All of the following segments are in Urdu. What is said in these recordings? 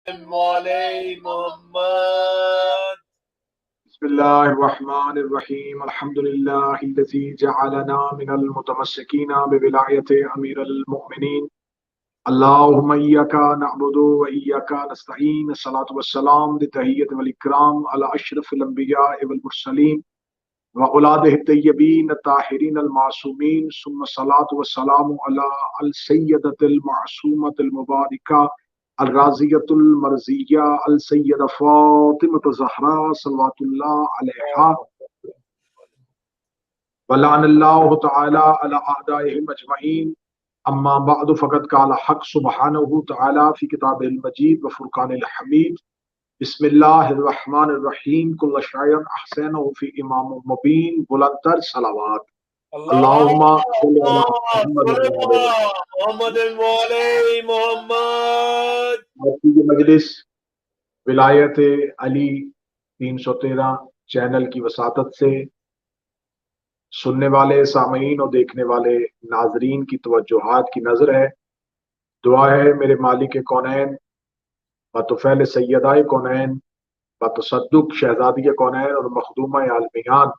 وعلى محمد. بسم الله الرحمن الرحيم. الحمد لله الذي جعلنا من المتمسكين بولاية أمير المؤمنين. اللهم إياك نعبد وإياك نستعين. الصلاة والسلام لتحية والإكرام على أشرف الأنبياء والمرسلين وأولاده الطيبين الطاهرين المعصومين، ثم الصلاة والسلام على السيدة المعصومة المباركة الرازية المرزية السيدة فاطمة الزهراء صلوات الله عليها، ولعن الله تعالى على أعدائهم أجمعين. أما بعد، فقد قال حق سبحانه تعالى في كتابه المجيد وفرقان الحميد: بسم الله الرحمن الرحيم. كل شيء أحسنه في إمام مبين. بلندتر صلوات. اللهم صل على محمد وعلى محمد وعلى محمد. آج کی یہ مجلس ولایت علی 313 چینل کی وساطت سے سننے والے سامعین اور دیکھنے والے ناظرین کی توجہات کی نظر ہے۔ دعا ہے میرے مالک کونین بطفیل سیدہ کونین بتصدق شہزادی کونین اور مخدومہ عالمیان،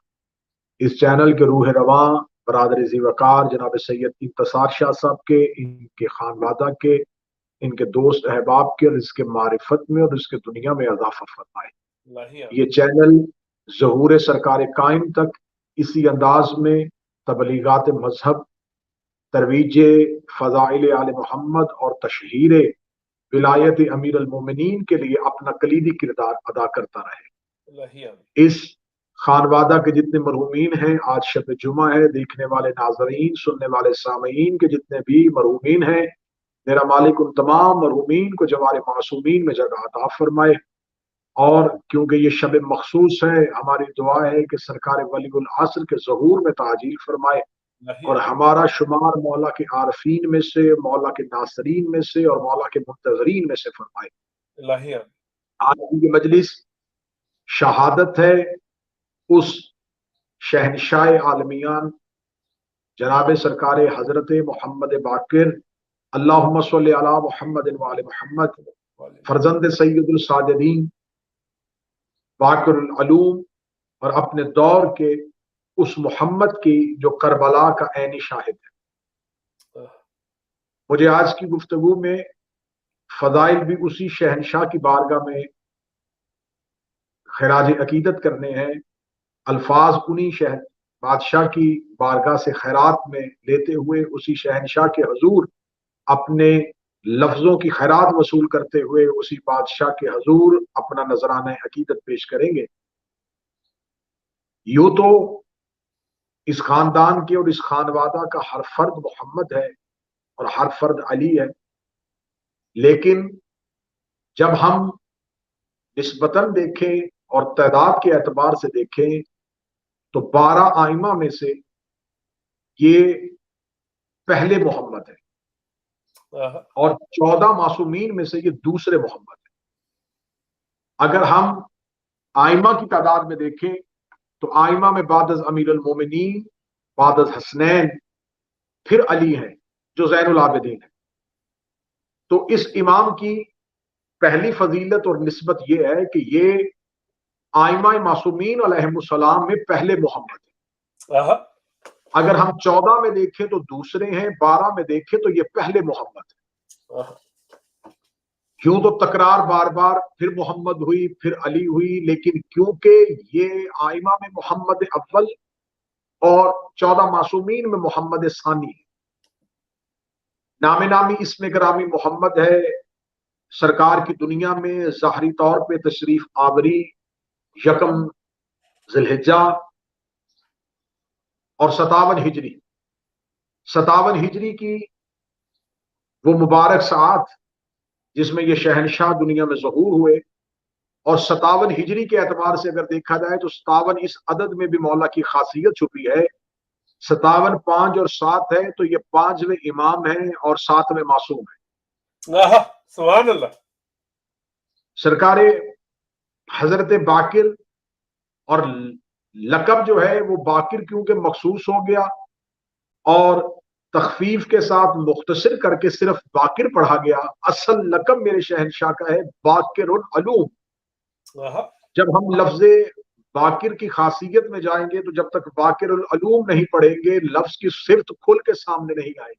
اس چینل کے روح رواں برادر ذی وقار جناب سید انتصار شاہ صاحب کے، ان کے خانوادہ کے، ان کے دوست احباب کے رزق معرفت میں اور رزق دنیا میں اضافہ فرمائے۔ یہ چینل ظہور سرکار قائم تک اسی انداز میں تبلیغات مذہب، ترویج فضائل آل محمد اور تشہیر ولایت امیر المومنین کے لیے اپنا کلیدی کردار ادا کرتا رہے۔ اس خانوادہ کے جتنے مرحومین ہیں، آج شب جمعہ ہے، دیکھنے والے ناظرین، سننے والے سامعین کے جتنے بھی مرحومین ہیں، میرا مالک ان تمام مرحومین کو جوار معصومین میں جگہ عطا فرمائے۔ اور کیونکہ یہ شب مخصوص ہے، ہماری دعا ہے کہ سرکار ولی العصر کے ظہور میں تعجیل فرمائے اور ہمارا شمار مولا کے عارفین میں سے، مولا کے ناصرین میں سے اور مولا کے منتظرین میں سے فرمائے۔ آج کی یہ مجلس شہادت ہے اس شہنشاہ عالمیان جناب سرکار حضرت محمد باقر اللہم صلی علی محمد وعلی محمد، فرزند سید الساجدین، باقر العلوم، اور اپنے دور کے اس محمد کی جو کربلا کا عینی شاہد ہے۔ مجھے آج کی گفتگو میں فضائل بھی اسی شہنشاہ کی بارگاہ میں خراج عقیدت کرنے ہیں، الفاظ انہی بادشاہ کی بارگاہ سے خیرات میں لیتے ہوئے اسی شہنشاہ کے حضور اپنے لفظوں کی خیرات وصول کرتے ہوئے اسی بادشاہ کے حضور اپنا نذرانہ عقیدت پیش کریں گے۔ یوں تو اس خاندان کے اور اس خانوادہ کا ہر فرد محمد ہے اور ہر فرد علی ہے، لیکن جب ہم نسبتاً دیکھیں اور تعداد کے اعتبار سے دیکھیں تو 12 آئمہ میں سے یہ پہلے محمد ہے اور 14 معصومین میں سے یہ دوسرے محمد ہے۔ اگر ہم آئمہ کی تعداد میں دیکھیں تو آئمہ میں بعد از امیر المومنین، بعد از حسنین، پھر علی ہیں جو زین العابدین ہیں۔ تو اس امام کی پہلی فضیلت اور نسبت یہ ہے کہ یہ آئمہ معصومین علیہم السلام میں پہلے محمد ہیں۔ اگر ہم 14 میں دیکھیں تو دوسرے ہیں، 12 میں دیکھیں تو یہ پہلے محمد ہیں۔ کیوں تو تکرار بار بار پھر محمد ہوئی، پھر علی ہوئی، لیکن کیونکہ یہ آئمہ میں محمد اول اور 14 معصومین میں محمد ثانی ہے۔ نام نامی اسم گرامی محمد ہے، سرکار کی دنیا میں ظاہری طور پہ تشریف آوری یکم ذی الحجہ اور 57 ہجری 57 ہجری کی وہ مبارک ساعت جس میں یہ شہنشاہ دنیا میں ظہور ہوئے، اور 57 ہجری کے اعتبار سے اگر دیکھا جائے تو 57 اس عدد میں بھی مولا کی خاصیت چھپی ہے۔ 57 5 اور 7 ہے تو یہ 5ویں امام ہیں اور 7ویں معصوم ہیں۔ سبحان اللہ۔ سرکار حضرت باقر، اور لقب جو ہے وہ باقر کیونکہ مخصوص ہو گیا، اور تخفیف کے ساتھ مختصر کر کے صرف باقر پڑھا گیا. اصل لقب میرے شہنشاہ کا ہے باقر العلوم. جب ہم لفظ باقر کی خاصیت میں جائیں گے تو جب تک باقر العلوم نہیں پڑھیں گے لفظ کی صفت کھل کے سامنے نہیں آئے گی.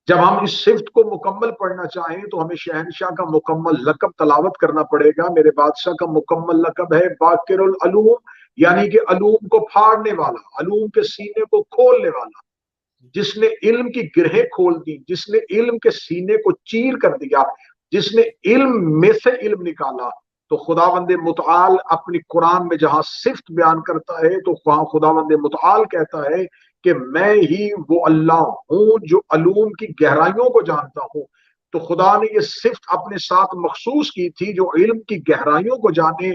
جب ہم اس صفت کو مکمل پڑھنا چاہیں تو ہمیں شہنشاہ کا مکمل لقب تلاوت کرنا پڑے گا. میرے بادشاہ کا مکمل لقب ہے باقر العلوم، یعنی کہ علوم کو پھاڑنے والا، علوم کے سینے کو کھولنے والا، جس نے علم کی گرہیں کھول دی، جس نے علم کے سینے کو چیر کر دیا، جس نے علم میں سے علم نکالا. تو خداوند متعال اپنی قرآن میں جہاں صفت بیان کرتا ہے تو خداوند متعال کہتا ہے کہ میں ہی وہ اللہ ہوں جو علوم کی گہرائیوں کو جانتا ہوں. تو خدا نے یہ صفت اپنے ساتھ مخصوص کی تھی، جو علم کی گہرائیوں کو جانے،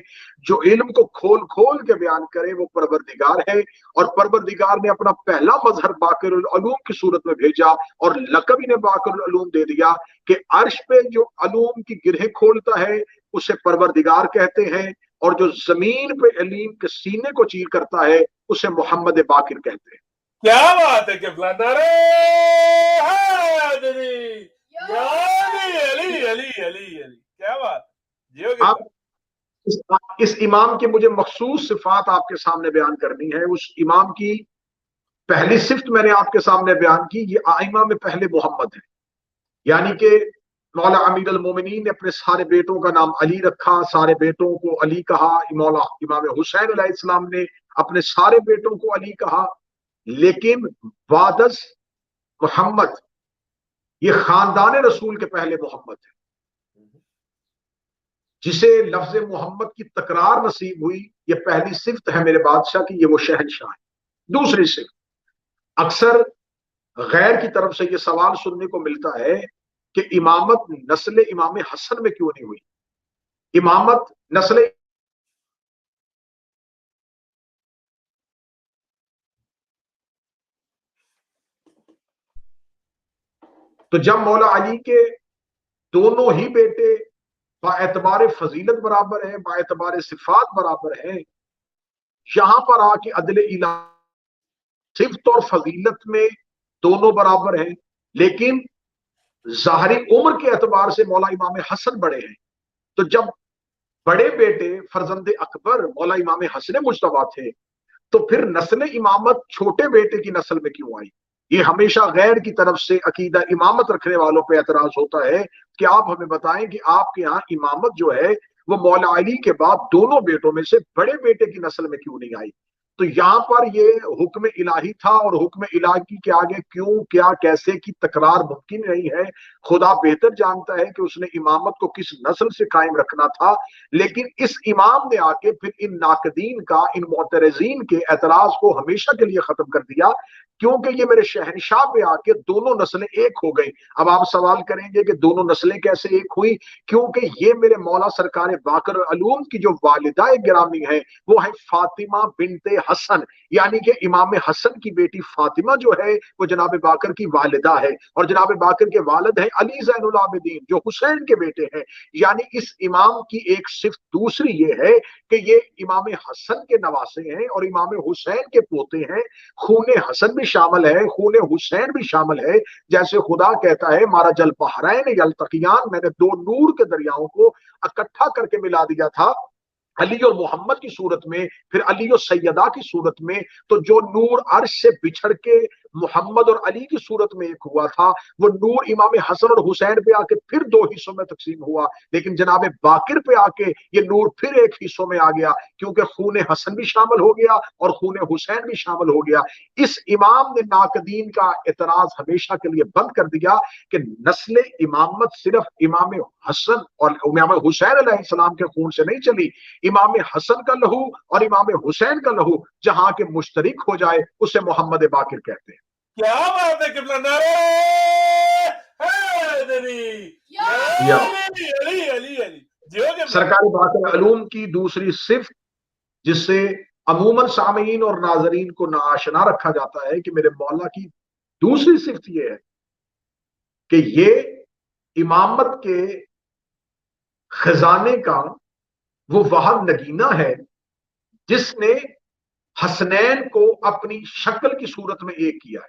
جو علم کو کھول کھول کے بیان کرے، وہ پروردگار ہے. اور پروردگار نے اپنا پہلا مظہر باقر العلوم کی صورت میں بھیجا اور لقب انہیں باقر العلوم دے دیا کہ عرش پہ جو علوم کی گرہیں کھولتا ہے اسے پروردگار کہتے ہیں، اور جو زمین پہ علیم کے سینے کو چیر کرتا ہے اسے محمد باقر کہتے ہیں. کیا بات ہے کہ علی علی علی علی علی کیا بات ہے. آپ اس امام کی مجھے مخصوص صفات آپ کے سامنے بیان کرنی ہے. اس امام کی پہلی صفت میں نے آپ کے سامنے بیان کی، یہ آئمہ میں پہلے محمد ہے، یعنی کہ مولا امیر المومنین نے اپنے سارے بیٹوں کا نام علی رکھا، سارے بیٹوں کو علی کہا. مولا امام حسین علیہ السلام نے اپنے سارے بیٹوں کو علی کہا. لیکن بعدز محمد یہ خاندان رسول کے پہلے محمد ہے. جسے لفظ محمد کی تکرار نصیب ہوئی، یہ پہلی صفت ہے میرے بادشاہ کی، یہ وہ شہنشاہ ہے. دوسری صفت، اکثر غیر کی طرف سے یہ سوال سننے کو ملتا ہے کہ امامت نسل امام حسن میں کیوں نہیں ہوئی. امامت نسل تو جب مولا علی کے دونوں ہی بیٹے با اعتبار فضیلت برابر ہیں، با اعتبار صفات برابر ہیں، یہاں پر آ کے عدل الہی صفت اور فضیلت میں دونوں برابر ہیں، لیکن ظاہری عمر کے اعتبار سے مولا امام حسن بڑے ہیں. تو جب بڑے بیٹے فرزند اکبر مولا امام حسن مجتبی تھے تو پھر نسل امامت چھوٹے بیٹے کی نسل میں کیوں آئی؟ یہ ہمیشہ غیر کی طرف سے عقیدہ امامت رکھنے والوں پہ اعتراض ہوتا ہے کہ آپ ہمیں بتائیں کہ آپ کے ہاں امامت جو ہے وہ مولا علی کے بعد دونوں بیٹوں میں سے بڑے بیٹے کی نسل میں کیوں نہیں آئی. تو یہاں پر یہ حکم الہی تھا، اور حکم الہی کے آگے کیوں، کیا، کیسے کی تکرار ممکن نہیں ہے. خدا بہتر جانتا ہے کہ اس نے امامت کو کس نسل سے قائم رکھنا تھا. لیکن اس امام نے آ کے پھر ان ناقدین کا، ان معترضین کے اعتراض کو ہمیشہ کے لیے ختم کر دیا، کیونکہ یہ میرے شہنشاہ پہ آ کے دونوں نسلیں ایک ہو گئی. اب آپ سوال کریں گے کہ دونوں نسلیں کیسے ایک ہوئی؟ کیونکہ یہ میرے مولا سرکار باقر العلوم کی جو والدہ گرامی ہے وہ ہے فاطمہ بنت حسن، یعنی کہ امام حسن کی بیٹی فاطمہ جو ہے وہ جناب باقر کی والدہ ہے، اور جناب باقر کے والد ہیں علی زین العابدین جو حسین کے بیٹے ہیں. یعنی اس امام کی ایک صفت دوسری یہ ہے کہ یہ امام حسن کے نواسے ہیں اور امام حسین کے پوتے ہیں. خون حسن بھی شامل ہے، خون حسین بھی شامل ہے. جیسے خدا کہتا ہے مارا جل بحرین یلتقیان، میں نے دو نور کے دریاؤں کو اکٹھا کر کے ملا دیا تھا، علی اور محمد کی صورت میں، پھر علی اور سیدہ کی صورت میں. تو جو نور عرش سے بچھڑ کے محمد اور علی کی صورت میں ایک ہوا تھا، وہ نور امام حسن اور حسین پہ آ کے پھر دو حصوں میں تقسیم ہوا. لیکن جناب باقر پہ آ کے یہ نور پھر ایک حصوں میں آ گیا، کیونکہ خون حسن بھی شامل ہو گیا اور خون حسین بھی شامل ہو گیا. اس امام نے ناقدین کا اعتراض ہمیشہ کے لیے بند کر دیا کہ نسل امامت صرف امام حسن اور امام حسین علیہ السلام کے خون سے نہیں چلی. امام حسن کا لہو اور امام حسین کا لہو جہاں کے مشترک ہو جائے اسے محمد باقر کہتے ہیں. کیا بات ہے کہ سرکار باقر علوم کی دوسری صفت جس سے عموماً سامعین اور ناظرین کو ناآشنا رکھا جاتا ہے کہ میرے مولا کی دوسری صفت یہ ہے کہ یہ امامت کے خزانے کا وہ وہب نگینہ ہے جس نے حسنین کو اپنی شکل کی صورت میں ایک کیا ہے.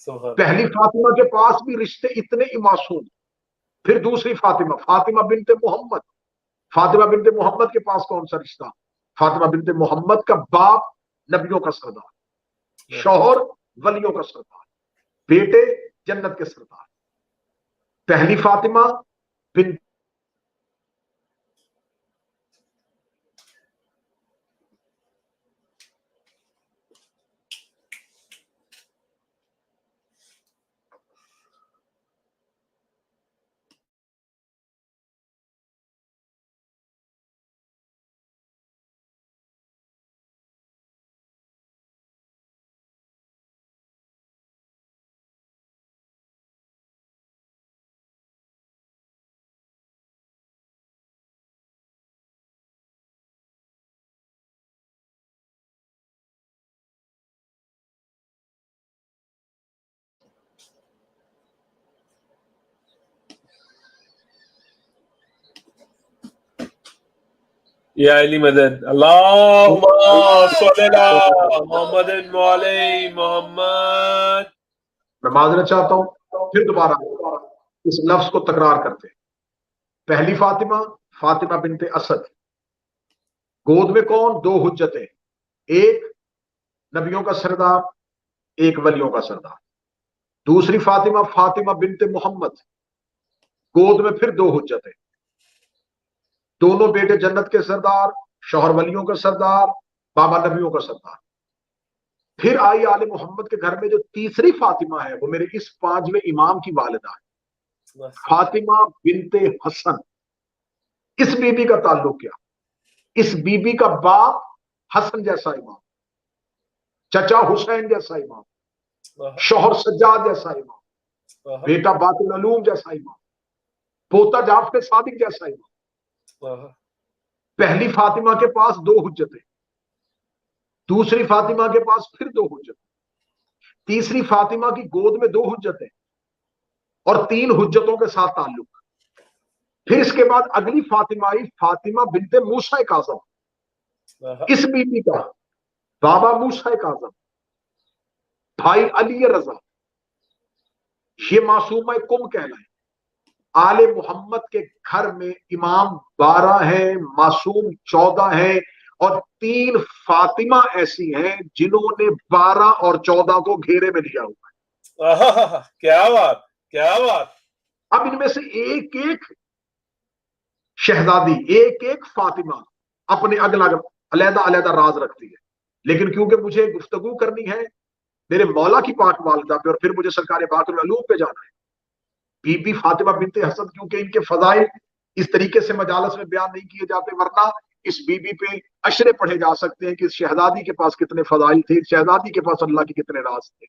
سبحان پہلی فاطمہ کے پاس بھی رشتے اتنے ہی معصوم. پھر دوسری فاطمہ، فاطمہ بنت محمد. فاطمہ بنت محمد کے پاس کون سا رشتہ؟ فاطمہ بنت محمد کا باپ نبیوں کا سردار، شوہر ولیوں کا سردار، بیٹے جنت کے سردار. پہلی فاطمہ بنت یا علی مدد. اللہم صلی علی محمد وعلی محمد. میں معذرت چاہتا ہوں، پھر دوبارہ اس لفظ کو تکرار کرتے ہیں. پہلی فاطمہ، فاطمہ بنت اسد. گود میں کون؟ دو حجتیں، ایک نبیوں کا سردار، ایک ولیوں کا سردار. دوسری فاطمہ، فاطمہ بنت محمد. گود میں پھر دو حجتیں، دونوں بیٹے جنت کے سردار، شوہر ولیوں کا سردار، بابا نبیوں کا سردار. پھر آئی آل محمد کے گھر میں جو تیسری فاطمہ ہے، وہ میرے اس 5ویں امام کی والدہ ہے، فاطمہ بنت حسن. اس بی بی کا تعلق کیا؟ اس بی بی کا باپ حسن جیسا امام، چچا حسین جیسا امام، شوہر سجاد جیسا امام، بیٹا باطل علوم جیسا امام، پوتا جعفر صادق جیسا امام. پہلی فاطمہ کے پاس دو حجتیں، دوسری فاطمہ کے پاس پھر دو حجتیں، تیسری فاطمہ کی گود میں دو حجتیں اور 3 حجتوں کے ساتھ تعلق. پھر اس کے بعد اگلی فاطمہ آئی، فاطمہ بنت موسیٰ کاظم. اس بی بی کا بابا موسیٰ کاظم، بھائی علی رضا، یہ معصومہ کم کہلائے. آل محمد کے گھر میں امام 12 ہیں، معصوم 14 ہیں، اور 3 فاطمہ ایسی ہیں جنہوں نے 12 اور 14 کو گھیرے میں لیا ہوا ہے. کیا بات، کیا بات. اب ان میں سے ایک ایک شہزادی، ایک ایک فاطمہ اپنے علیحدہ علیحدہ راز رکھتی ہے. لیکن کیونکہ مجھے گفتگو کرنی ہے میرے مولا کی پاک والدہ پہ، اور پھر مجھے سرکار باقر العلوم پہ جانا ہے. بی بی فاطمہ بنت حسن، کیونکہ ان کے فضائل اس طریقے سے مجالس میں بیان نہیں کیے جاتے، ورنہ اس بی بی پہ اشرے پڑھے جا سکتے ہیں کہ اس شہزادی کے پاس کتنے فضائل تھے، اس شہزادی کے پاس اللہ کے کتنے راز تھے.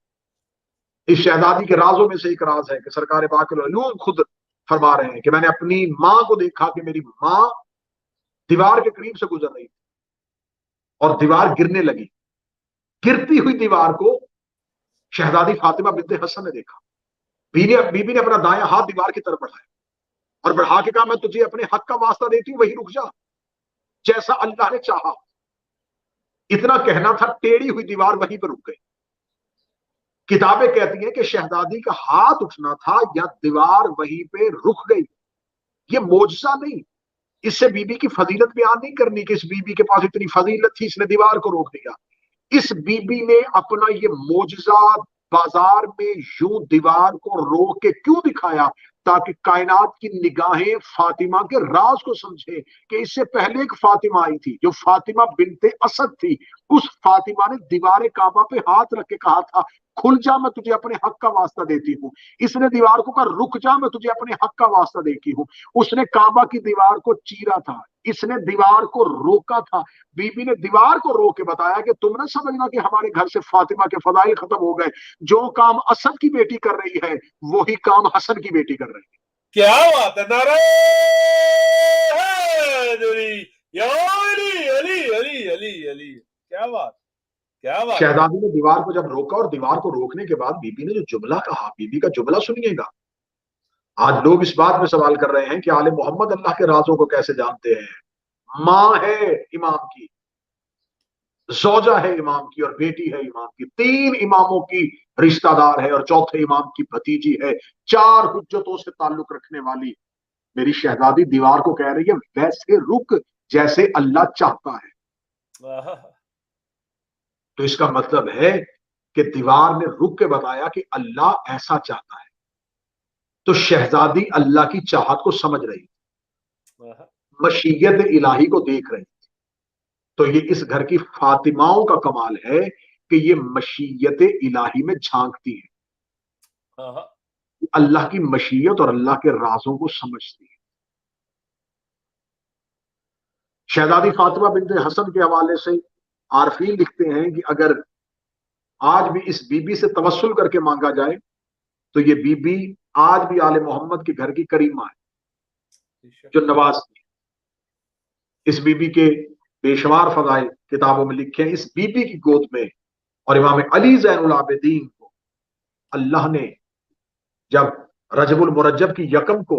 اس شہزادی کے رازوں میں سے ایک راز ہے کہ سرکار باقر العلوم خود فرما رہے ہیں کہ میں نے اپنی ماں کو دیکھا کہ میری ماں دیوار کے قریب سے گزر رہی تھی اور دیوار گرنے لگی. گرتی ہوئی دیوار کو شہزادی فاطمہ بنت حسن نے دیکھا. بی بی نے اپنا دایاں ہاتھ دیوار کی طرف بڑھایا اور بڑھا کے کہا میں تجھے اپنے حق کا واسطہ دیتی ہوں، وہی رک جا جیسا اللہ نے چاہا. اتنا کہنا تھا، ٹیڑھی ہوئی دیوار وہیں پہ رک گئی. کتابیں کہتی ہیں کہ شہزادی کا ہاتھ اٹھنا تھا یا دیوار وہیں پہ رک گئی. یہ معجزہ نہیں، اس سے بی بی کی فضیلت بیان نہیں کرنی کہ اس بی بی کے پاس اتنی فضیلت تھی اس نے دیوار کو روک دیا. اس بی بی نے اپنا یہ معجزہ بازار میں یوں دیوار کو روک کے کیوں دکھایا؟ تاکہ کائنات کی نگاہیں فاطمہ کے راز کو سمجھے کہ اس سے پہلے ایک فاطمہ آئی تھی جو فاطمہ بنت اسد تھی. اس فاطمہ نے دیوار کعبہ پہ ہاتھ رکھ کے کہا تھا کھل جا میں تجھے اپنے حق کا واسطہ دیتی ہوں. اس نے دیوار کو کہا رک جا میں تجھے اپنے حق کا واسطہ دیتی ہوں. اس نے کعبہ کی دیوار کو چیرا تھا، اس نے دیوار کو روکا تھا. بی بی نے دیوار کو روک کے بتایا کہ تم نہ سمجھنا کہ ہمارے گھر سے فاطمہ کے فضائل ختم ہو گئے، جو کام اسد کی بیٹی کر رہی ہے وہی کام حسن کی بیٹی کر رہی ہے. کیا بات ہے، نعرہ حیدری، یا علی علی علی علی علی. کیا بات، کیا بات. شہزادی نے دیوار کو جب روکا اور دیوار کو روکنے کے بعد بی بی نے جو جملہ کہا، بی بی کا جملہ سنیے گا. آج لوگ اس بات میں سوال کر رہے ہیں کہ آل محمد اللہ کے رازوں کو کیسے جانتے ہیں. ماں ہے امام کی، زوجہ ہے امام کی اور بیٹی ہے امام کی، 3 اماموں کی رشتہ دار ہے اور چوتھے امام کی بھتیجی ہے، 4 حجتوں سے تعلق رکھنے والی میری شہزادی دیوار کو کہہ رہی ہے ویسے رک جیسے اللہ چاہتا ہے۔ تو اس کا مطلب ہے کہ دیوار نے رک کے بتایا کہ اللہ ایسا چاہتا ہے، تو شہزادی اللہ کی چاہت کو سمجھ رہی، مشیت الہی کو دیکھ رہی۔ تو یہ اس گھر کی فاطماؤں کا کمال ہے کہ یہ مشیت الہی میں جھانکتی ہے، اللہ کی مشیت اور اللہ کے رازوں کو سمجھتی ہے۔ شہزادی فاطمہ بنت حسن کے حوالے سے عارفین لکھتے ہیں کہ اگر آج بھی اس بی بی سے توسل کر کے مانگا جائے تو یہ بی بی آج بھی آل محمد کے گھر کی کریمہ ہے جو نوازتی ہے۔ اس بی بی کے بے شمار فضائل کتابوں میں لکھے ہیں۔ اس بی بی کی گود میں اور امام علی زین العابدین کو اللہ نے جب رجب المرجب کی یکم کو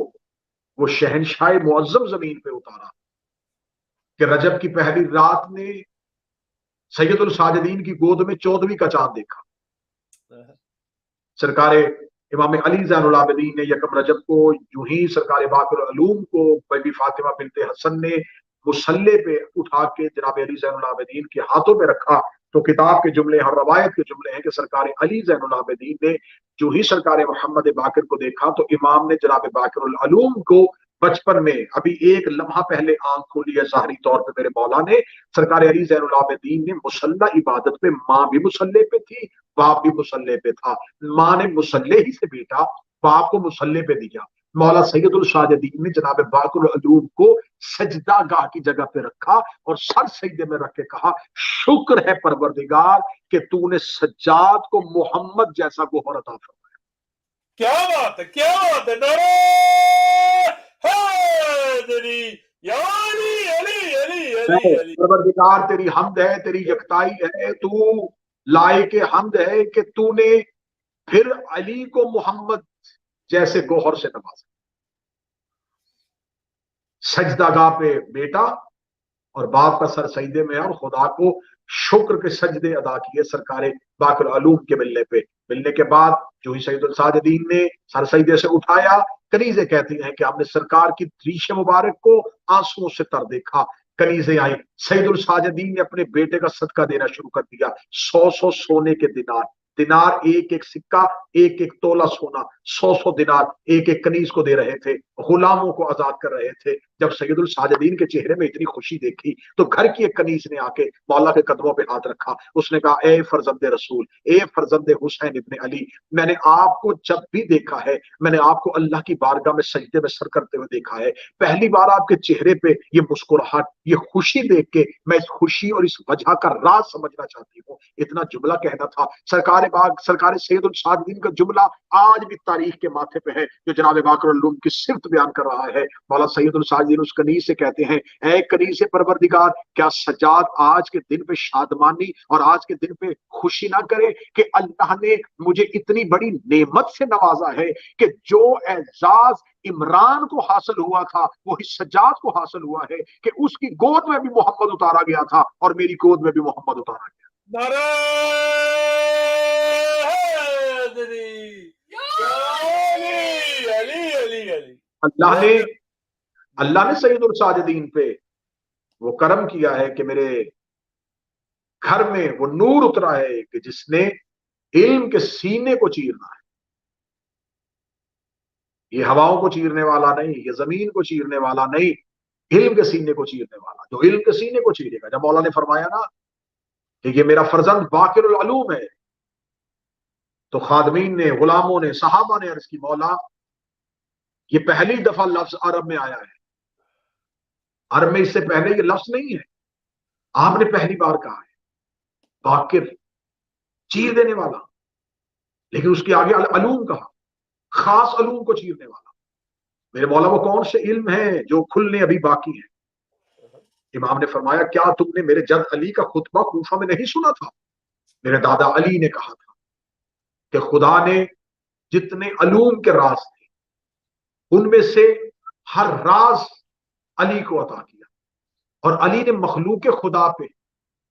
وہ شہنشاہ معظم زمین پہ اتارا کہ رجب کی پہلی رات نے سید الساجدین کی گود میں 14ویں کا چاند دیکھا۔ سرکار امام علی زین العابدین نے یکم رجب کو یوں ہی سرکار باقر العلوم کو بی فاطمہ بنت حسن نے مصلے پہ اٹھا کے جناب علی زین العابدین کے ہاتھوں پہ رکھا۔ تو کتاب کے جملے اور روایت کے جملے ہیں کہ سرکار علی زین العابدین نے جو ہی سرکار محمد باقر کو دیکھا تو امام نے جناب باقر العلوم کو بچپن میں ابھی ایک لمحہ پہلے آنکھ کھولی ہے ظاہری طور پہ میرے مولا نے۔ سرکار علی زین العابدین نے مصلی عبادت پہ، ماں بھی مصلی پہ تھی، باپ بھی مصلی پہ تھا، ماں نے مصلی ہی سے بیٹا باپ کو مصلی پہ دیا۔ مولا سید الساجدین نے جناب باقر العلوم کو سجدہ گاہ کی جگہ پہ رکھا اور سر سجدے میں رکھ کے کہا شکر ہے پروردگار کہ تو نے سجاد کو محمد جیسا گوہر عطا فرمایا۔ کیا بات ہے، کیا بات ہے، نعرہ حیدری یا علی علی علی علی علی۔ پروردگار تیری حمد ہے، تیری یکتائی ہے، تو لائق حمد ہے کہ تو نے پھر علی کو محمد جیسے گوہر سے نوازا۔ سجدہ گاہ پہ بیٹا اور باپ کا سر سجدے میں اور خدا کو شکر کے سجدے ادا کیے سرکار باقر العلوم کے ملنے کے بعد جو ہی سید الساجدین نے سر سجدے سے اٹھایا، کنیزیں کہتی ہیں کہ ہم نے سرکار کی ریش مبارک کو آنسوؤں سے تر دیکھا۔ کنیزیں آئیں، سید الساجدین نے اپنے بیٹے کا صدقہ دینا شروع کر دیا، 100 سونے کے دینار، ایک ایک سکہ، ایک ایک تولہ سونا، 100 دینار ایک ایک کنیز کو دے رہے تھے، غلاموں کو آزاد کر رہے تھے۔ جب سید الساجدین کے چہرے میں اتنی خوشی دیکھی تو گھر کی ایک کنیز نے آ کے مولا کے قدموں پہ ہاتھ رکھا، اس نے کہا اے فرزند رسول، اے فرزند حسین ابن علی، میں نے آپ کو جب بھی دیکھا ہے میں نے آپ کو اللہ کی بارگاہ میں سجدے میں سر کرتے ہوئے دیکھا ہے، پہلی بار آپ کے چہرے پہ یہ مسکراہٹ، یہ خوشی دیکھ کے میں اس خوشی اور اس وجہ کا راز سمجھنا چاہتی ہوں۔ اتنا جملہ کہنا تھا۔ سرکار سید الساجدین کا جملہ آج بھی تاریخ کے ماتھے پہ ہے جو جناب باقر العلوم کی صفت بیان کر رہا ہے۔ مولا سید الساجدین اس کنیز سے کہتے ہیں اے کنیز پروردگار، کیا سجاد آج کے دن پہ شادمانی اور آج کے دن پہ خوشی نہ کرے کہ اللہ نے مجھے اتنی بڑی نعمت سے نوازا ہے کہ جو اعزاز عمران کو حاصل ہوا تھا وہی سجاد کو حاصل ہوا ہے کہ اس کی گود میں بھی محمد اتارا گیا تھا اور میری گود میں بھی محمد اتارا گیا۔ نعرہ حیدری یا علی علی علی علی۔ اللہ نے سید الساجدین پہ وہ کرم کیا ہے کہ میرے گھر میں وہ نور اترا ہے کہ جس نے علم کے سینے کو چیرنا ہے۔ یہ ہواؤں کو چیرنے والا نہیں، یہ زمین کو چیرنے والا نہیں، علم کے سینے کو چیرنے والا، جو علم کے سینے کو چیرے گا۔ جب مولا نے فرمایا نا کہ یہ میرا فرزند باقر العلوم ہے تو خادمین نے، غلاموں نے، صحابہ نے عرض کی مولا یہ پہلی دفعہ لفظ عرب میں آیا ہے، عرب میں اس سے پہلے یہ لفظ نہیں ہے، آپ نے پہلی بار کہا ہے باقر، چیر دینے والا، لیکن اس کے آگے علوم کہا، خاص علوم کو چیرنے والا۔ میرے مولا وہ کون سے علم ہیں جو کھلنے ابھی باقی ہیں؟ امام نے فرمایا کیا تم نے میرے جد علی کا خطبہ کوفہ میں نہیں سنا تھا؟ میرے دادا علی نے کہا تھا کہ خدا نے جتنے علوم کے راز تھے ان میں سے ہر راز علی کو عطا کیا، اور علی نے مخلوق خدا پہ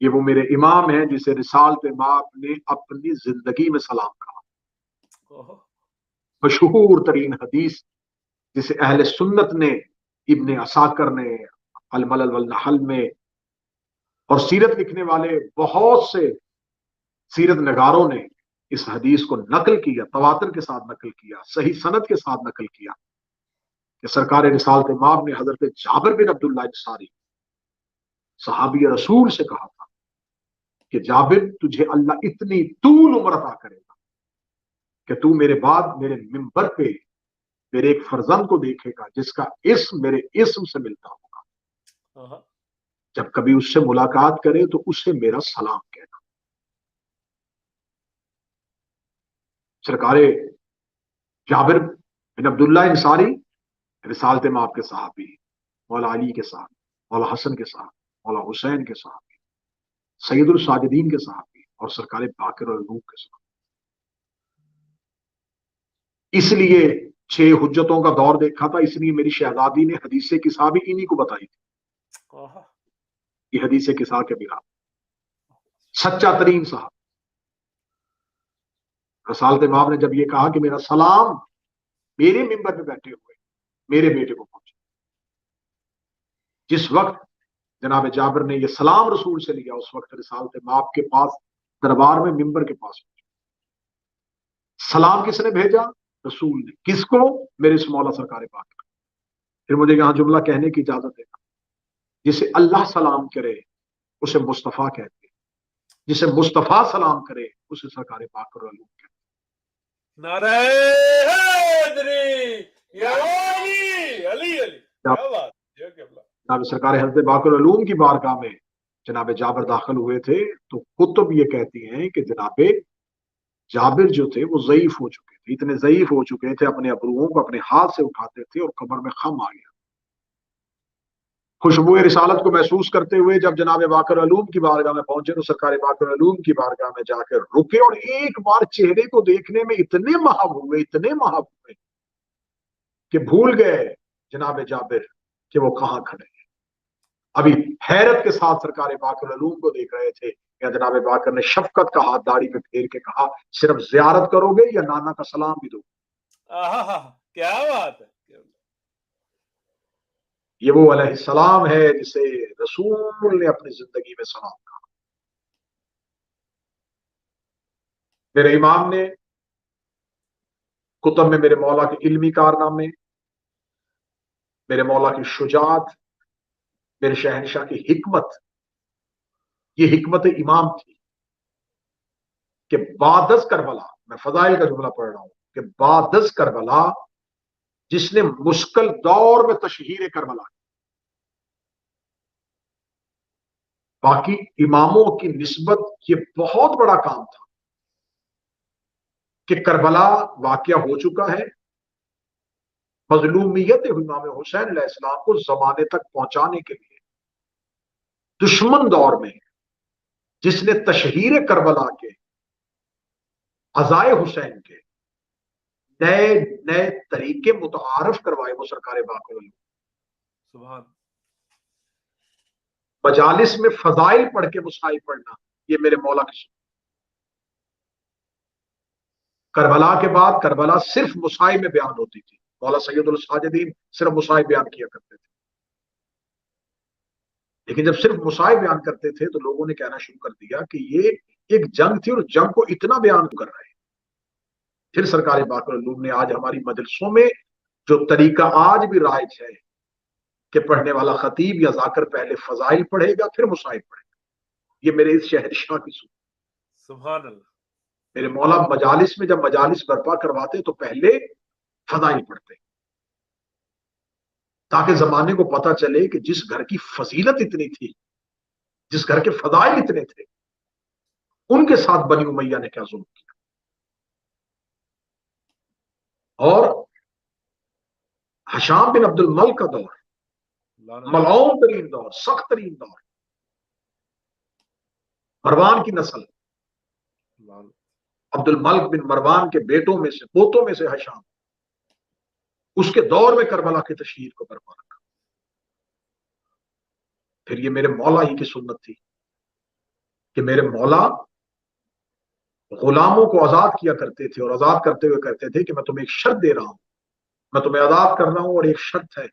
یہ وہ میرے امام ہیں جسے رسالت مآب نے اپنی زندگی میں سلام کہا. مشہور ترین حدیث جسے اہل سنت نے، ابن عساکر نے الملل والنحل میں، اور سیرت لکھنے والے بہت سے سیرت نگاروں نے اس حدیث کو نقل کیا، تواتر کے ساتھ نقل کیا، صحیح سند کے ساتھ نقل کیا کہ سرکار رسالت مآب نے حضرت جابر بن عبداللہ انصاری صحابی رسول سے کہا تھا کہ جابر تجھے اللہ اتنی طول عمر عطا کرے گا کہ تو میرے بعد میرے منبر پہ میرے ایک فرزند کو دیکھے گا جس کا اسم میرے اسم سے ملتا ہوگا. جب کبھی اس سے ملاقات کرے تو اسے میرا سلام کہنا. سرکار جابر بن عبداللہ انصاری رسالت مآب کے صحابی، مولا علی کے صحابی، مولا حسن کے صحابی، مولا حسین کے صحابی، سید الساجدین کے صحابی اور سرکار باقر العلوم کے صحابی. اس لیے 6 حجتوں کا دور دیکھا تھا، اس لیے میری شہزادی نے حدیث کسا بھی انہی کو بتائی تھی. یہ حدیث کسا کے بنا سچا ترین صاحب رسالت مآب نے جب یہ کہا کہ میرا سلام میرے منبر پہ بیٹھے ہوئے میرے بیٹے کو پہنچے. جس وقت جناب جابر نے یہ سلام رسول سے لیا اس وقت رسالت مآب کے پاس دربار میں منبر کے پاس پہنچے. سلام کس نے بھیجا؟ رسول نے. کس کو؟ میرے اس مولا سرکار پاک. پھر مجھے یہاں جملہ کہنے کی اجازت دینا. جسے اللہ سلام کرے اسے مصطفیٰ کہتے ہیں، جسے مصطفیٰ سلام کرے اسے سرکار پاک اور علوم کہتے ہیں. نعرہ حیدری یا علی علی علی. کیا بات ہے. جناب سرکار حضرت باقر العلوم کی بارگاہ میں جناب جابر داخل ہوئے تھے تو کتب یہ کہتی ہیں کہ جناب جابر جو تھے وہ ضعیف ہو چکے تھے، اتنے ضعیف ہو چکے تھے اپنے ابروؤں کو اپنے ہاتھ سے اٹھاتے تھے اور کمر میں خم آ گیا. خوشبو رسالت کو محسوس کرتے ہوئے جب جناب باقر علوم کی بارگاہ میں پہنچے تو سرکار باقر علوم کی بارگاہ میں جا کر رکے اور ایک بار چہرے کو دیکھنے میں اتنے محب ہوئے کہ بھول گئے جناب جابر کہ وہ کہاں کھڑے ہیں. ابھی حیرت کے ساتھ سرکار باقر علوم کو دیکھ رہے تھے کہ جناب باقر نے شفقت کا ہاتھ داڑھی پہ پھیر کے کہا صرف زیارت کرو گے یا نانا کا سلام بھی دو؟ کیا بات ہے. یہ وہ علیہ السلام ہے جسے رسول نے اپنی زندگی میں سلام کہا. میرے امام نے کتب میں میرے مولا کے علمی کارنامے، میرے مولا کی شجاعت، میرے شہنشاہ کی حکمت، یہ حکمت امام تھی کہ بعد از کربلا، میں فضائل کا جملہ پڑھ رہا ہوں کہ بعد از کربلا جس نے مشکل دور میں تشہیر کربلا کی. باقی اماموں کی نسبت یہ بہت بڑا کام تھا کہ کربلا واقعہ ہو چکا ہے، مظلومیت امام حسین علیہ السلام کو زمانے تک پہنچانے کے لیے دشمن دور میں جس نے تشہیر کربلا کے، عزائے حسین کے نئے نئے طریقے متعارف کروائے وہ سرکار باقر علوم. سبحان. مجالس میں فضائل پڑھ کے مصائب پڑھنا یہ میرے مولا کی سنت. کربلا کے بعد کربلا صرف مصائب میں بیان ہوتی تھی، مولا سید الساجدین صرف مصائب بیان کیا کرتے تھے. لیکن جب صرف مصائب بیان کرتے تھے تو لوگوں نے کہنا شروع کر دیا کہ یہ ایک جنگ تھی اور جنگ کو اتنا بیان کر رہے ہیں. پھر سرکار باقر علوم نے آج ہماری مدرسوں میں جو طریقہ آج بھی رائج ہے کہ پڑھنے والا خطیب یا ذاکر پہلے فضائل پڑھے گا پھر مصائب پڑھے گا، یہ میرے اس شہنشاہ کی سنت. سبحان اللہ. میرے مولا مجالس میں جب مجالس برپا کرواتے تو پہلے فضائل پڑھتے تاکہ زمانے کو پتا چلے کہ جس گھر کی فضیلت اتنی تھی، جس گھر کے فضائل اتنے تھے، ان کے ساتھ بنی امیہ نے کیا ظلم کیا. اور ہشام بن عبد الملک کا دور، ملعون ترین دور، سخت ترین دور، مروان کی نسل، عبد الملک بن مروان کے بیٹوں میں سے، پوتوں میں سے ہشام، اس کے دور میں کربلا کی تشہیر کو برپا رکھا. پھر یہ میرے مولا ہی کی سنت تھی کہ میرے مولا غلاموں کو آزاد کیا کرتے تھے اور آزاد کرتے ہوئے کہتے تھے کہ میں تمہیں ایک شرط دے رہا ہوں، میں تمہیں آزاد کر رہا ہوں اور ایک شرط ہے،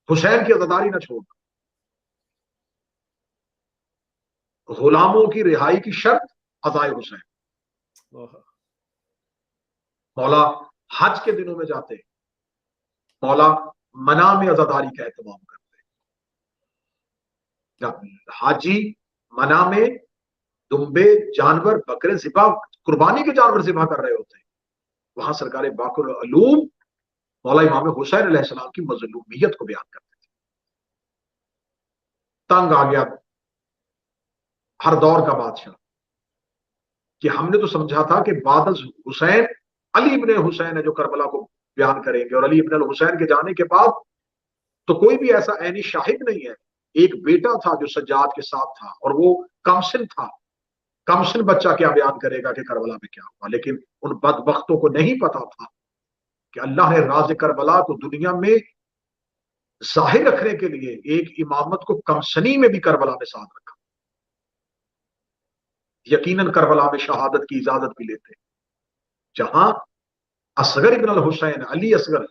حسین کی عزاداری نہ چھوڑنا۔ غلاموں کی رہائی کی شرط عزائے حسین۔ مولا حج کے دنوں میں جاتے، مولا منع میں عزاداری کا اہتمام کرتے، جب حاجی منع میں دمبے جانور بکرے ذبح قربانی کے جانور ذبح کر رہے ہوتے ہیں، وہاں سرکار باقر العلوم مولا امام حسین علیہ السلام کی مظلومیت کو بیان کرتے تھے۔ تنگ آ گیا ہر دور کا بادشاہ کہ ہم نے تو سمجھا تھا کہ بعد از حسین علی ابن حسین ہے جو کربلا کو بیان کریں گے، اور علی ابن الحسین کے جانے کے بعد تو کوئی بھی ایسا عینی شاہد نہیں ہے۔ ایک بیٹا تھا جو سجاد کے ساتھ تھا اور وہ کمسن تھا، کمسن بچہ کیا بیان کرے گا کہ کربلا میں کیا ہوا، لیکن ان بدبختوں کو نہیں پتا تھا کہ اللہ نے راز کربلا کو دنیا میں ظاہر رکھنے کے لیے ایک امامت کو کمسنی میں بھی کربلا میں ساتھ رکھا۔ یقیناً کربلا میں شہادت کی اجازت بھی لیتے، جہاں اصغر ابن الحسین علی اصغر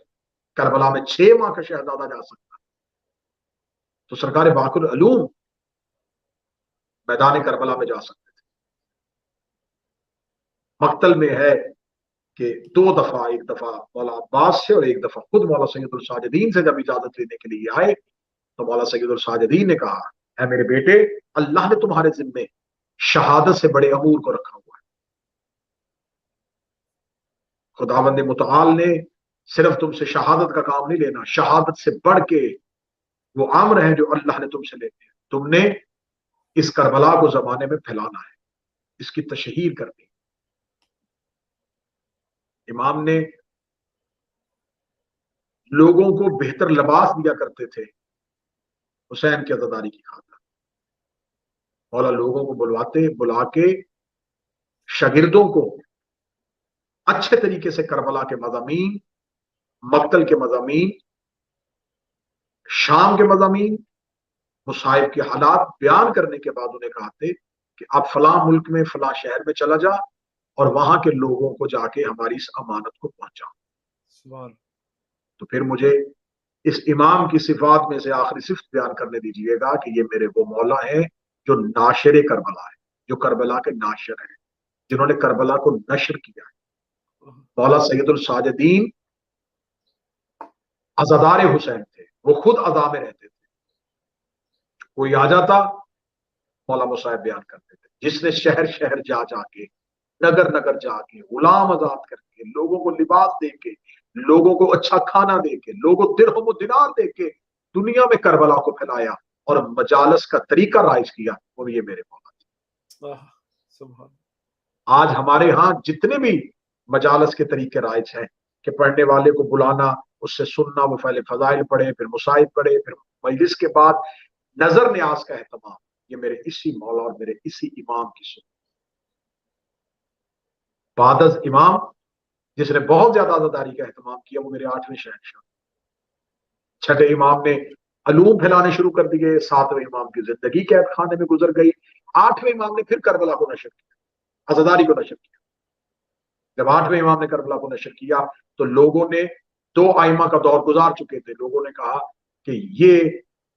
کربلا میں 6 ماہ کا شہزادہ جا سکتا، تو سرکار باقر العلوم میدان کربلا میں جا سکتے تھے۔ مقتل میں ہے کہ 2 دفعہ، ایک دفعہ مولا عباس سے اور ایک دفعہ خود مولا سید الساجدین سے جب اجازت لینے کے لیے آئے تو مولا سید الساجدین نے کہا، اے میرے بیٹے، اللہ نے تمہارے ذمے شہادت سے بڑے امور کو رکھا ہوا ہے۔ خداوند متعال نے صرف تم سے شہادت کا کام نہیں لینا، شہادت سے بڑھ کے وہ امر ہیں جو اللہ نے تم سے لیتے ہیں، تم نے اس کربلا کو زمانے میں پھیلانا ہے، اس کی تشہیر کرنی۔ امام نے لوگوں کو بہتر لباس دیا کرتے تھے حسین کی عزاداری کی خاطر۔ مولا لوگوں کو بلا کے شاگردوں کو اچھے طریقے سے کربلا کے مضامین، مقتل کے مضامین، شام کے مضامین، مصائب کے حالات بیان کرنے کے بعد انہیں کہتے کہ اب فلاں ملک میں فلاں شہر میں چلا جا اور وہاں کے لوگوں کو جا کے ہماری اس امانت کو پہنچا۔ تو پھر مجھے اس امام کی صفات میں سے آخری صفت بیان کرنے دیجئے گا کہ یہ میرے وہ مولا ہیں جو ناشر کربلا ہے، جو کربلا کے ناشر ہیں، جنہوں نے کربلا کو نشر کیا ہے۔ مولا سید الساجدین عزادار حسین تھے، وہ خود عزا میں رہتے تھے، کوئی آ جاتا مولا مصائب بیان کرتے تھے، جس نے شہر شہر جا کے، نگر نگر جا کے، غلام آزاد کر کے، لوگوں کو لباس دے کے، لوگوں کو اچھا کھانا دے کے، لوگوں کو درہم و دینار دے کے دنیا میں کربلا کو پھیلایا اور مجالس کا طریقہ رائج کیا، وہ یہ میرے مولا تھے۔ آج ہمارے ہاں جتنے بھی مجالس کے طریقے رائج ہیں کہ پڑھنے والے کو بلانا، اس سے سننا، وہ پہلے فضائل پڑھے، پھر مصائب پڑھے، پھر مجلس کے بعد نظر نیاز کا اہتمام، یہ میرے اسی مولا اور میرے اسی امام کی سنت۔ بعد از امام جس نے بہت زیادہ عزاداری کا اہتمام کیا وہ میرے 8ویں شہنشاہ، 6ٹھے امام نے علوم پھیلانے شروع کر دیے، 7ویں امام کی زندگی قید خانے میں گزر گئی، 8ویں امام نے پھر کربلا کو نشر کیا، عزاداری کو نشر کیا۔ جب 8ویں امام نے کربلا کو نشر کیا تو لوگوں نے 2 ائمہ کا دور گزار چکے تھے، لوگوں نے کہا کہ یہ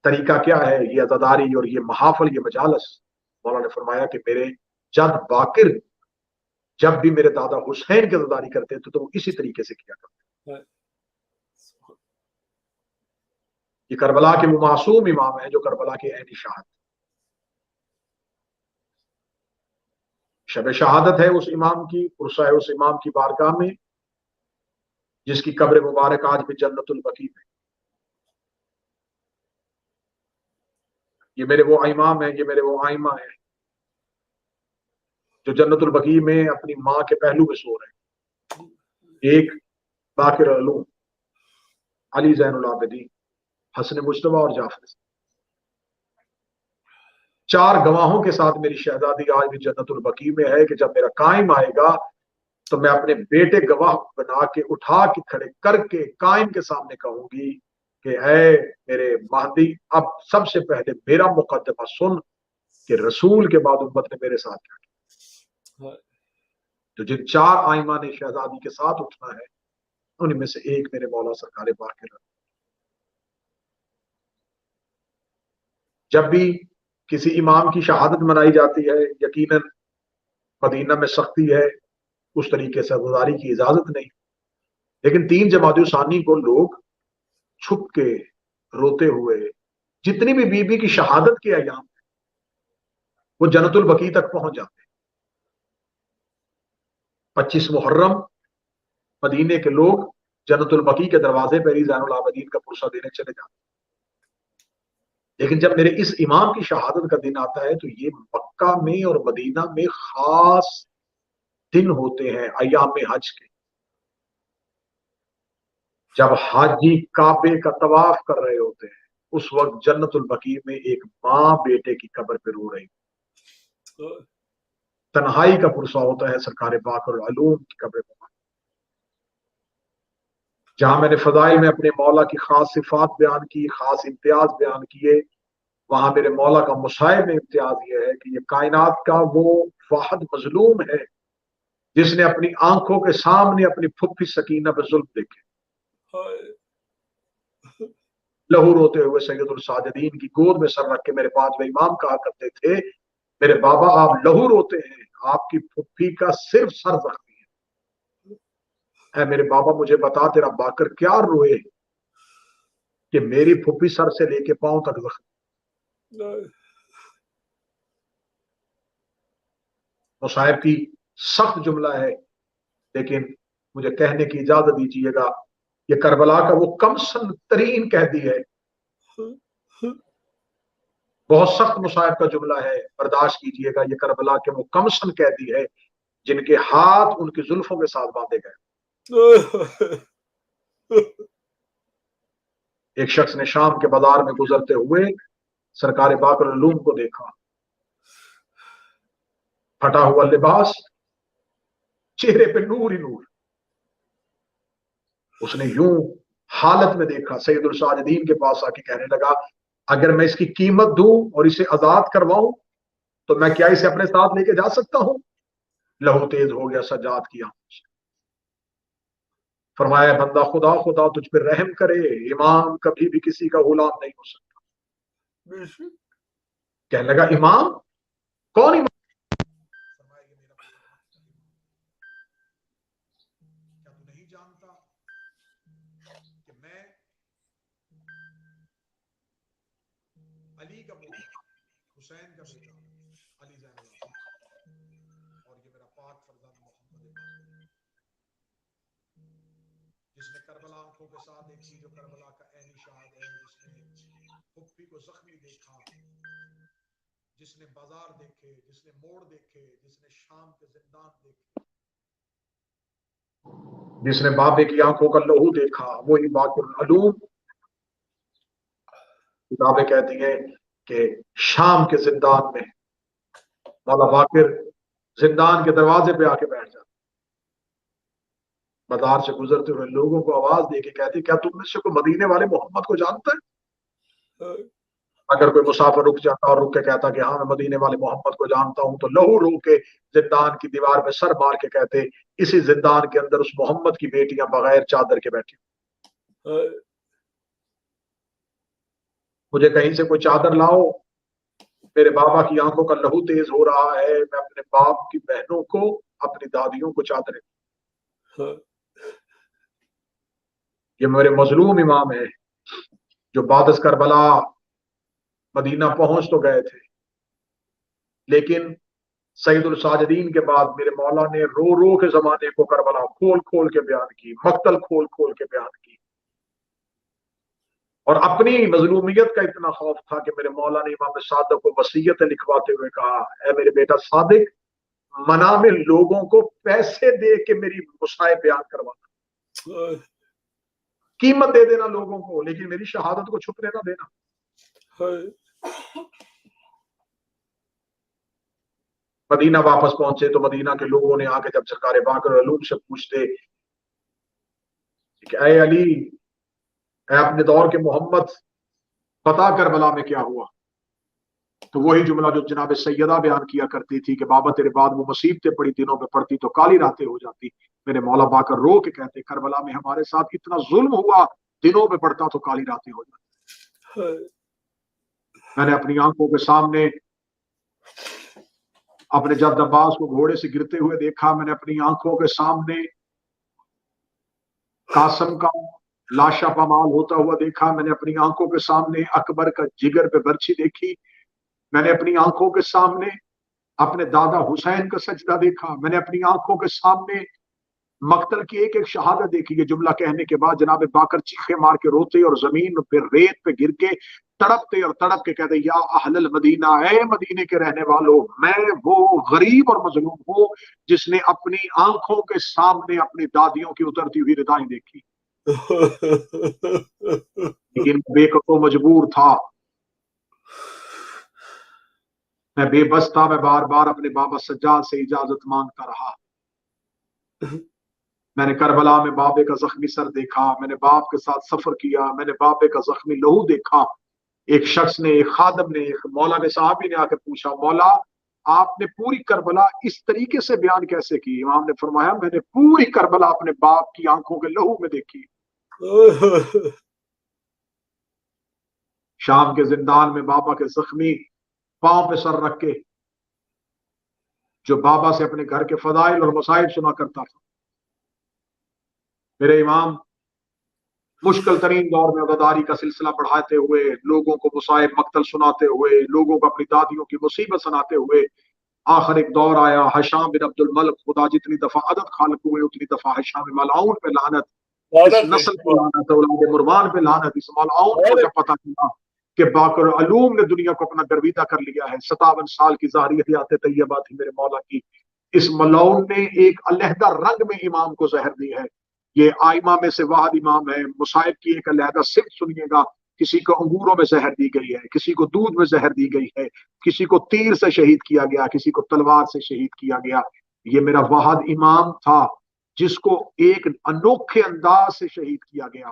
طریقہ کیا ہے، یہ عزاداری اور یہ محافل، یہ مجالس۔ مولا نے فرمایا کہ میرے جد باقر جب بھی میرے دادا حسین کی عزاداری کرتے تھے تو وہ اسی طریقے سے کیا کرتے۔ یہ کربلا کے وہ معصوم امام ہیں جو کربلا کے عینی شاہد۔ شب شہادت ہے اس امام کی، عرصہ ہے اس امام کی بارگاہ میں جس کی قبر مبارک آج بھی جنت البقیع میں۔ یہ میرے وہ امام ہیں، یہ میرے وہ ائمہ ہیں جو جنت البقیع میں اپنی ماں کے پہلو میں سو رہے ہیں۔ ایک باقر العلوم علی زین العابدین، حسن مجتبیٰ اور جعفر، 4 گواہوں کے ساتھ میری شہزادی آج بھی جنت البقیع میں ہے کہ جب میرا قائم آئے گا تو میں اپنے بیٹے گواہ بنا کے اٹھا کے کھڑے کر کے قائم کے سامنے کہوں گی کہ اے میرے مہدی، اب سب سے پہلے میرا مقدمہ سن، کہ رسول کے بعد امت نے میرے ساتھ کیا کیا. تو جن 4 آئمہ نے شہزادی کے ساتھ اٹھنا ہے ان میں سے ایک میرے مولا سرکار باقر. جب بھی کسی امام کی شہادت منائی جاتی ہے یقیناً مدینہ میں سختی ہے, اس طریقے سے گزاری کی اجازت نہیں, لیکن 3 جمادی الثانی کو لوگ چھپ کے روتے ہوئے جتنی بھی بی بی کی شہادت کے ایام وہ جنت البقیع تک پہنچ جاتے ہیں. 25 محرم مدینے کے لوگ جنت البقیع کے دروازے پہ ہی زین العابدین کا پرسہ دینے چلے جاتے ہیں. لیکن جب میرے اس امام کی شہادت کا دن آتا ہے تو یہ مکہ میں اور مدینہ میں خاص دن ہوتے ہیں ایام حج کے. جب حاجی کعبے کا طواف کر رہے ہوتے ہیں اس وقت جنت البقیع میں ایک ماں بیٹے کی قبر پہ رو رہی, تنہائی کا پرسہ ہوتا ہے سرکار باقر العلوم کی قبر پہ. جہاں میں نے فضائل میں اپنے مولا کی خاص صفات بیان کی, خاص امتیاز بیان کیے, وہاں میرے مولا کا مصائب میں امتیاز یہ ہے کہ یہ کائنات کا وہ واحد مظلوم ہے جس نے اپنی آنکھوں کے سامنے اپنی پھپھی سکینہ پہ ظلم دیکھے. لہو روتے ہوئے سید الساجدین کی گود میں سر رکھ کے میرے پاس وہ امام کہا کرتے تھے, میرے بابا آپ لہو روتے ہیں, آپ کی پھپھی کا صرف سر زخمی ہے. اے میرے بابا مجھے بتا تیرا باقر کیا روئے کہ میری پھپھی سر سے لے کے پاؤں تک زخمی. مصائب کی سخت جملہ ہے لیکن مجھے کہنے کی اجازت دیجیے گا, یہ کربلا کا وہ کم سن ترین قیدی ہے. بہت سخت مصائب کا جملہ ہے, برداشت کیجیے گا. یہ کربلا کے وہ کم سن قیدی ہے جن کے ہاتھ ان کی زلفوں کے ساتھ باندھے گئے. ایک شخص نے شام کے بازار میں گزرتے ہوئے سرکار باقر العلوم کو دیکھا, پھٹا ہوا لباس, چہرے پہ نور ہی نور. اس نے یوں حالت میں دیکھا, سید الساجدین کے پاس آ کے کہنے لگا اگر میں اس کی قیمت دوں اور اسے آزاد کرواؤں تو میں کیا اسے اپنے ساتھ لے کے جا سکتا ہوں؟ لہو تیز ہو گیا سجاد کی آنکھوں سے. فرمایا بندہ خدا خدا تجھ پہ رحم کرے, امام کبھی بھی کسی کا غلام نہیں ہو سکتا. کہنے لگا امام کون امام؟ فرمایا کہ میرا کیا تو نہیں جانتا کہ میں علی کا بیٹا, حسین کا بیٹا, علی زین العابدین, اور یہ میرا پاک فرزند محمد باقر جس نے کربلا آنکھوں کے ساتھ دیکھی, جو کربلا کا عینی شاہد ہے, جس نے پھپھی کو زخمی دیکھا, جس نے بازار دیکھے, جس نے موڑ دیکھے, جس نے شام کے زندان دیکھے, جس نے بابے کی آنکھوں کا لہو دیکھا, وہی باقر العلوم. کتابیں کہتی ہیں کہ شام کے زندان میں مولا باقر زندان کے دروازے پہ آ کے بیٹھ جاتا, بازار سے گزرتے ہوئے لوگوں کو آواز دے کے کہتے کیا تم میں سے کوئی مدینے والے محمد کو جانتا ہے؟ اگر کوئی مسافر رک جاتا اور رک کے کہتا کہ ہاں میں مدینے والے محمد کو جانتا ہوں تو لہو رو کے زندان کی دیوار پہ سر مار کے کہتے اسی زندان کے اندر اس محمد کی بیٹیاں بغیر چادر کے بیٹھی, مجھے کہیں سے کوئی چادر لاؤ, میرے بابا کی آنکھوں کا لہو تیز ہو رہا ہے, میں اپنے باپ کی بہنوں کو, اپنی دادیوں کو چادریں. یہ میرے مظلوم امام ہے جو بعد از کربلا مدینہ پہنچ تو گئے تھے لیکن سید الساجدین کے بعد میرے مولا نے رو رو کے زمانے کو کربلا کھول کھول کے بیان کی, مقتل کھول کھول کے بیان کی, اور اپنی مظلومیت کا اتنا خوف تھا کہ میرے مولا نے امام صادق کو وصیت لکھواتے ہوئے کہا اے میرے بیٹا صادق, منا میں لوگوں کو پیسے دے کے میری مصائب بیان کروانا, قیمت دے دینا لوگوں کو, لیکن میری شہادت کو چھپنے نہ دینا. مدینہ واپس پہنچے تو مدینہ کے لوگوں نے آ کے جب سرکار باقر العلوم سے پوچھتے کہ اے علی, اے اپنے دور کے محمد, بتا کربلا میں کیا ہوا؟ تو وہی جملہ جو جناب سیدہ بیان کیا کرتی تھی کہ بابا تیرے بعد وہ مصیبتیں پڑی دنوں پہ پڑتی تو کالی راتیں ہو جاتی، میرے مولا باقر رو کے کہتے کربلا میں ہمارے ساتھ اتنا ظلم ہوا، دنوں پہ پڑتا تو کالی راتیں ہو جاتی۔ میں نے اپنی آنکھوں کے سامنے اپنے جد عباس کو گھوڑے سے گرتے ہوئے دیکھا، میں نے اپنی آنکھوں کے سامنے قاسم کا لاشا پامال ہوتا ہوا دیکھا، میں نے اپنی آنکھوں کے سامنے اکبر کا جگر پہ برچھی دیکھی، میں نے اپنی آنکھوں کے سامنے اپنے دادا حسین کا سجدہ دیکھا، میں نے اپنی آنکھوں کے سامنے مقتل کی ایک ایک شہادت دیکھی۔ یہ جملہ کہنے کے بعد جناب باقر چیخے مار کے روتے اور زمین پہ ریت پہ گر کے تڑپتے اور تڑپ کے کہتے یا اہل المدینہ، اے مدینے کے رہنے والوں، میں وہ غریب اور مظلوم ہوں جس نے اپنی آنکھوں کے سامنے اپنی دادیوں کی اترتی ہوئی ردائیں دیکھی، لیکن بے کفو مجبور تھا، میں بے بس تھا، میں بار بار اپنے بابا سجاد سے اجازت مانگتا رہا۔ میں نے کربلا میں بابے کا زخمی سر دیکھا، میں نے باپ کے ساتھ سفر کیا، میں نے بابے کا زخمی لہو دیکھا۔ ایک شخص نے، ایک خادم نے، ایک مولا نے، صحابی نے آ کے پوچھا مولا آپ نے پوری کربلا اس طریقے سے بیان کیسے کی؟ امام نے فرمایا میں نے پوری کربلا اپنے باپ کی آنکھوں کے لہو میں دیکھی۔ شام کے زندان میں بابا کے زخمی پاؤں پہ سر رکھ کے جو بابا سے اپنے گھر کے فضائل اور مصائب سنا کرتا تھا، میرے امام مشکل ترین دور میں عزاداری کا سلسلہ بڑھاتے ہوئے، لوگوں کو مصائب مقتل سناتے ہوئے، لوگوں کو اپنی دادیوں کی مصیبت سناتے ہوئے، آخر ایک دور آیا حشام بن عبد الملک، خدا جتنی دفعہ عدد خالق ہوئے اتنی دفعہ حشام ملعون پہ لعنت، اس نسل پہ لعنت، اولاد مروان پہ لعنت۔ اس ملعون کو جب پتہ چلا کہ باقر علوم نے دنیا کو اپنا گرویدہ کر لیا ہے، 57 سال کی ظاہری حیات طیبہ تھی میرے مولا کی، اس ملعون نے ایک علیحدہ رنگ میں امام کو زہر دی ہے۔ یہ آئمہ میں سے واحد امام ہے، مصائب کی ایک علیحدہ صفت سنیے گا، کسی کو انگوروں میں زہر دی گئی ہے، کسی کو دودھ میں زہر دی گئی ہے، کسی کو تیر سے شہید کیا گیا، کسی کو تلوار سے شہید کیا گیا۔ یہ میرا واحد امام تھا جس کو ایک انوکھے انداز سے شہید کیا گیا،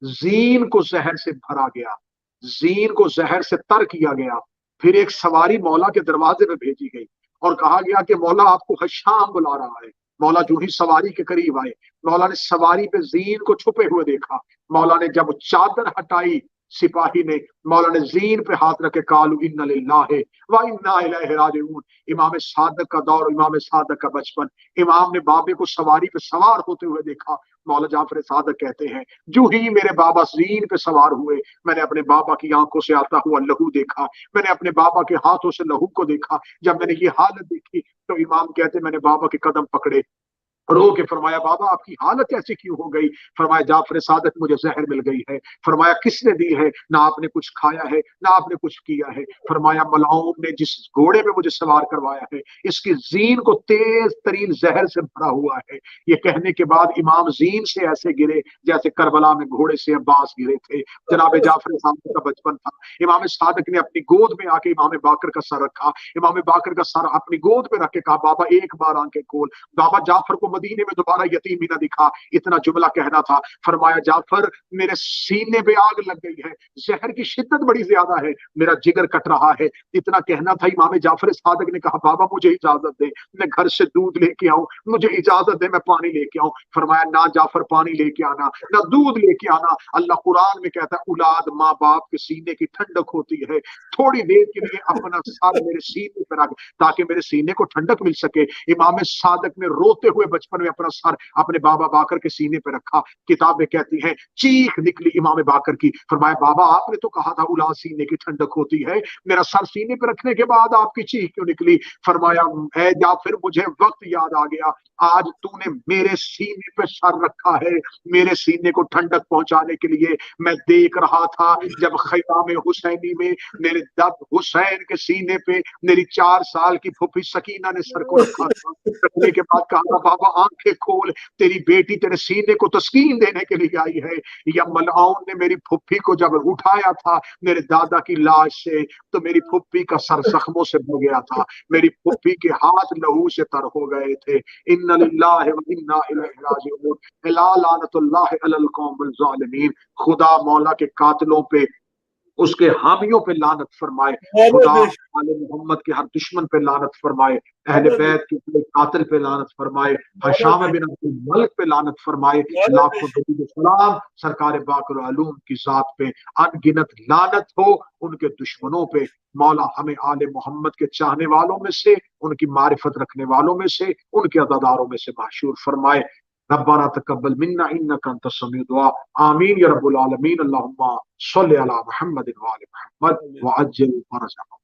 زین کو زہر سے بھرا گیا، زین کو زہر سے تر کیا گیا، پھر ایک سواری مولا کے دروازے پہ بھیجی گئی اور کہا گیا کہ مولا آپ کو حشام بلا رہا ہے۔ مولا جو ہی سواری کے قریب آئے، مولا نے سواری پہ زین کو چھپے ہوئے دیکھا، مولا نے جب چادر ہٹائی سپاہی نے، مولا نے زین پہ ہاتھ رکھے قالوا انا للہ و انا الیہ راجعون۔ امام صادق کا دور، امام صادق کا بچپن، امام نے بابے کو سواری پہ سوار ہوتے ہوئے دیکھا۔ مولا جعفر صادق کہتے ہیں جو ہی میرے بابا زین پہ سوار ہوئے، میں نے اپنے بابا کی آنکھوں سے آتا ہوا لہو دیکھا، میں نے اپنے بابا کے ہاتھوں سے لہو کو دیکھا۔ جب میں نے یہ حالت دیکھی تو امام کہتے میں نے بابا کے قدم پکڑے، رو کے فرمایا بابا آپ کی حالت ایسی کیوں ہو گئی؟ فرمایا جعفر صادق مجھے زہر مل گئی ہے۔ فرمایا کس نے دی ہے؟ نہ آپ نے کچھ کھایا ہے نہ آپ نے کچھ کیا ہے۔ فرمایا ملعون نے جس گھوڑے پہ مجھے سوار کروایا ہے اس کی زین کو تیز ترین زہر سے بھرا ہوا ہے۔ یہ کہنے کے بعد امام زین سے ایسے گرے جیسے کربلا میں گھوڑے سے عباس گرے تھے۔ جناب جعفر صادق کا بچپن تھا، امام صادق نے اپنی گود میں آ کے امام باقر کا سر رکھا، امام باقر کا سر اپنی گود پہ رکھ کے کہا بابا ایک بار آنکھیں کھول۔ بابا جعفر کو مدینے میں دوبارہ یتیم ہی نہ دکھا، اتنا جملہ کہنا تھا۔ فرمایا جعفر میرے سینے پہ آگ لگ گئی ہے، زہر کی شدت بڑی زیادہ ہے، میرا جگر کٹ رہا ہے، اتنا کہنا تھا۔ امام جعفر صادق نے کہا بابا مجھے اجازت دے، میں گھر سے دودھ لے کے آؤں، مجھے اجازت دے میں پانی لے کے آؤں۔ فرمایا نہ جعفر پانی لے کے آنا نہ دودھ لے کے آنا، اللہ قرآن میں کہتا ہے اولاد ماں باپ کے سینے کی ٹھنڈک ہوتی ہے، تھوڑی دیر کے لیے اپنا سر میرے سینے پہ رکھ تاکہ میرے سینے کو ٹھنڈک مل سکے۔ امام صادق نے روتے ہوئے بچپن میں اپنا سر اپنے بابا باقر کے سینے پہ رکھا۔ کتابیں کہتی ہیں چیخ نکلی امام باقر کی۔ فرمایا بابا آپ نے تو کہا تھا اولاد سینے کی ٹھنڈک ہوتی ہے، میرا سر سینے پہ رکھنے کے بعد آپ کی چیخ کیوں نکلی؟ فرمایا اے جعفر مجھے وقت یاد آ گیا، آج تو نے میرے سینے پہ سر رکھا ہے، میرے سینے کو ٹھنڈک پہنچانے کے لیے۔ میں دیکھ رہا تھا جب خیام حسینی میں میرے دب حسین کے سینے پہ میری 4 سال کی پھوپھی سکینہ نے سر کو رکھا تھا، رکھنے کے بعد کہا تھا بابا آنکھیں کھول، تیری بیٹی تیرے سینے کو تسکین دینے کے لیے آئی ہے۔ یا ملعون نے میری پھوپھی کو جب اٹھایا تھا میرے دادا کی لاش سے تو میری پھوپھی کا سر زخموں سے بھر گیا تھا، میری پھوپھی کے ہاتھ لہو سے تر ہو گئے تھے۔ ان للہ و انا الیہ راجعون، الا لعنت اللہ علی القوم الظالمین۔ خدا مولا کے قاتلوں پہ اس کے حامیوں پہ لعنت فرمائے، خدا آل محمد کے ہر دشمن پہ لعنت فرمائے، اہل بیت کے قاتل پہ لعنت فرمائے، حشام بن عبد الملک پہ لعنت فرمائے، لاکھوں درود و سلام سرکار باقر العلوم کی ذات پہ، ان گنت لعنت ہو ان کے دشمنوں پہ۔ مولا ہمیں آل محمد کے چاہنے والوں میں سے، ان کی معرفت رکھنے والوں میں سے، ان کے عزاداروں میں سے محشور فرمائے۔ ربنا تقبل منا انك انت السميع الدعاء آمین یا رب العالمین۔ اللہم صلی علی محمد وآل محمد وعجل فرجهم۔